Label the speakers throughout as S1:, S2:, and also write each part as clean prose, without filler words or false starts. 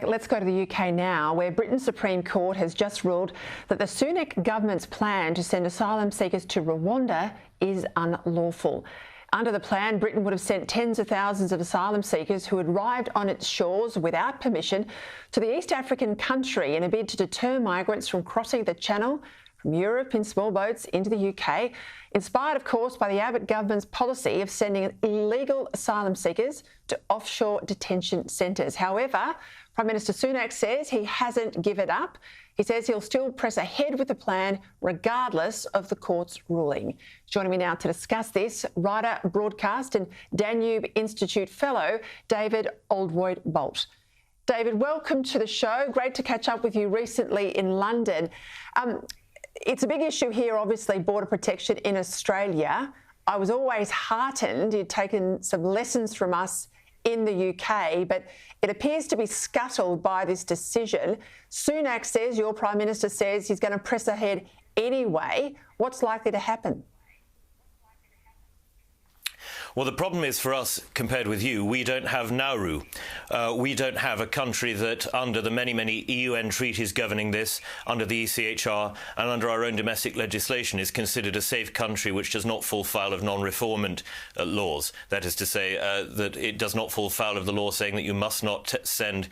S1: let's go to the UK now, where Britain's Supreme Court has just ruled that the Sunak government's plan to send asylum seekers to Rwanda is unlawful. Under the plan, Britain would have sent tens of thousands of asylum seekers who had arrived on its shores without permission to the East African country in a bid to deter migrants from crossing the Channel from Europe in small boats into the UK, inspired, of course, by the Abbott government's policy of sending illegal asylum seekers to offshore detention centres. However, Prime Minister Sunak says he hasn't given up. He says he'll still press ahead with the plan regardless of the court's ruling. Joining me now to discuss this, writer, broadcast and Danube Institute fellow David Oldroyd-Bolt. David, welcome to the show. Great to catch up with you recently in London. It's a big issue here, obviously, border protection in Australia. I was always heartened you'd taken some lessons from us in the UK, but it appears to be scuttled by this decision. Sunak says, your Prime Minister says, he's going to press ahead anyway. What's likely to happen?
S2: Well, the problem is for us, compared with you, we don't have Nauru. We don't have a country that, under the many, many UN treaties governing this, under the ECHR and under our own domestic legislation, is considered a safe country which does not fall foul of non-refoulement laws. That is to say, that it does not fall foul of the law saying that you must not send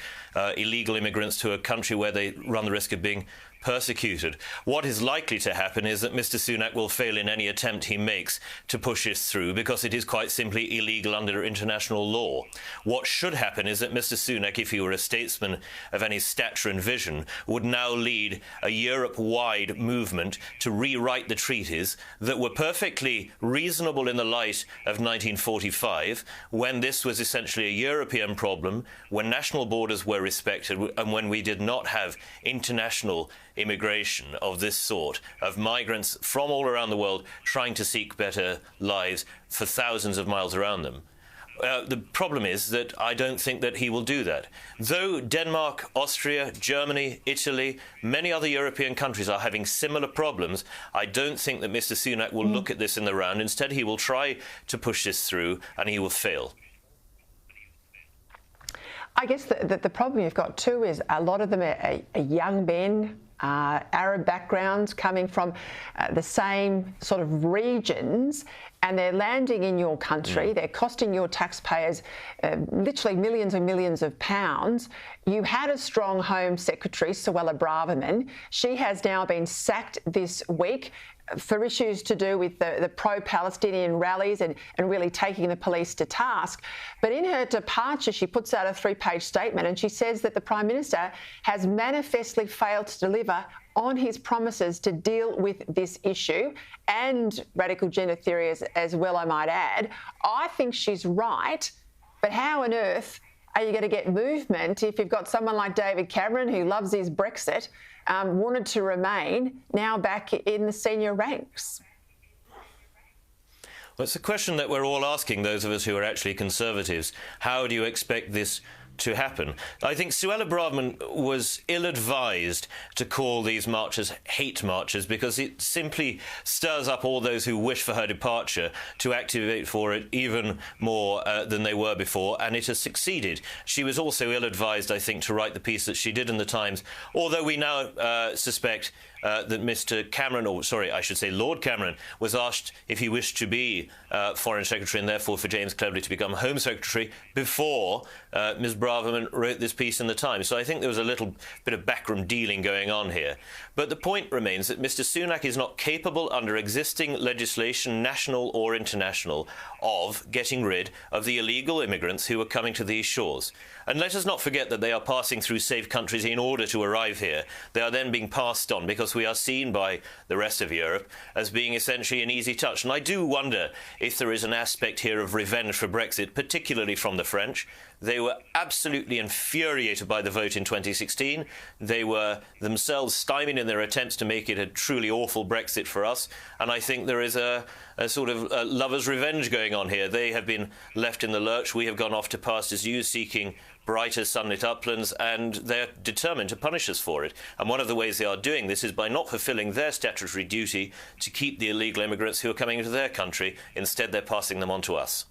S2: illegal immigrants to a country where they run the risk of being persecuted. What is likely to happen is that Mr. Sunak will fail in any attempt he makes to push this through because it is quite simply illegal under international law. What should happen is that Mr. Sunak, if he were a statesman of any stature and vision, would now lead a Europe-wide movement to rewrite the treaties that were perfectly reasonable in the light of 1945, when this was essentially a European problem, when national borders were respected and when we did not have international immigration of this sort, of migrants from all around the world trying to seek better lives for thousands of miles around them. The problem is that I don't think that he will do that. Though Denmark, Austria, Germany, Italy, many other European countries are having similar problems, I don't think that Mr. Sunak will look at this in the round. Instead, he will try to push this through and he will fail.
S1: I guess the problem you've got too is a lot of them are young men, Arab backgrounds, coming from the same sort of regions, and they're landing in your country. They're costing your taxpayers literally millions and millions of pounds. You had a strong Home Secretary, Suella Braverman. She has now been sacked this week for issues to do with the pro-Palestinian rallies and really taking the police to task. But in her departure, she puts out a 3-page statement and she says that the Prime Minister has manifestly failed to deliver on his promises to deal with this issue and radical gender theory as well, I might add. I think she's right, but how on earth are you going to get movement if you've got someone like David Cameron, who loves his Brexit, wanted to remain, now back in the senior ranks?
S2: Well, it's a question that we're all asking, those of us who are actually Conservatives. How do you expect this to happen? I think Suella Braverman was ill-advised to call these marches hate marches because it simply stirs up all those who wish for her departure to activate for it even more than they were before, and it has succeeded. She was also ill-advised, I think, to write the piece that she did in the Times, although we now suspect that Mr. Cameron, or sorry, I should say Lord Cameron, was asked if he wished to be Foreign Secretary and therefore for James Cleverly to become Home Secretary before Ms. Braverman wrote this piece in the Times. So I think there was a little bit of backroom dealing going on here. But the point remains that Mr. Sunak is not capable, under existing legislation, national or international, of getting rid of the illegal immigrants who are coming to these shores. And let us not forget that they are passing through safe countries in order to arrive here. They are then being passed on because we are seen by the rest of Europe as being essentially an easy touch. And I do wonder if there is an aspect here of revenge for Brexit, particularly from the French. They were absolutely infuriated by the vote in 2016. They were themselves stymied in their attempts to make it a truly awful Brexit for us. And I think there is a sort of lover's revenge going on here. They have been left in the lurch. We have gone off to pastures used, seeking brighter sunlit uplands, and they're determined to punish us for it. And one of the ways they are doing this is by not fulfilling their statutory duty to keep the illegal immigrants who are coming into their country. Instead, they're passing them on to us.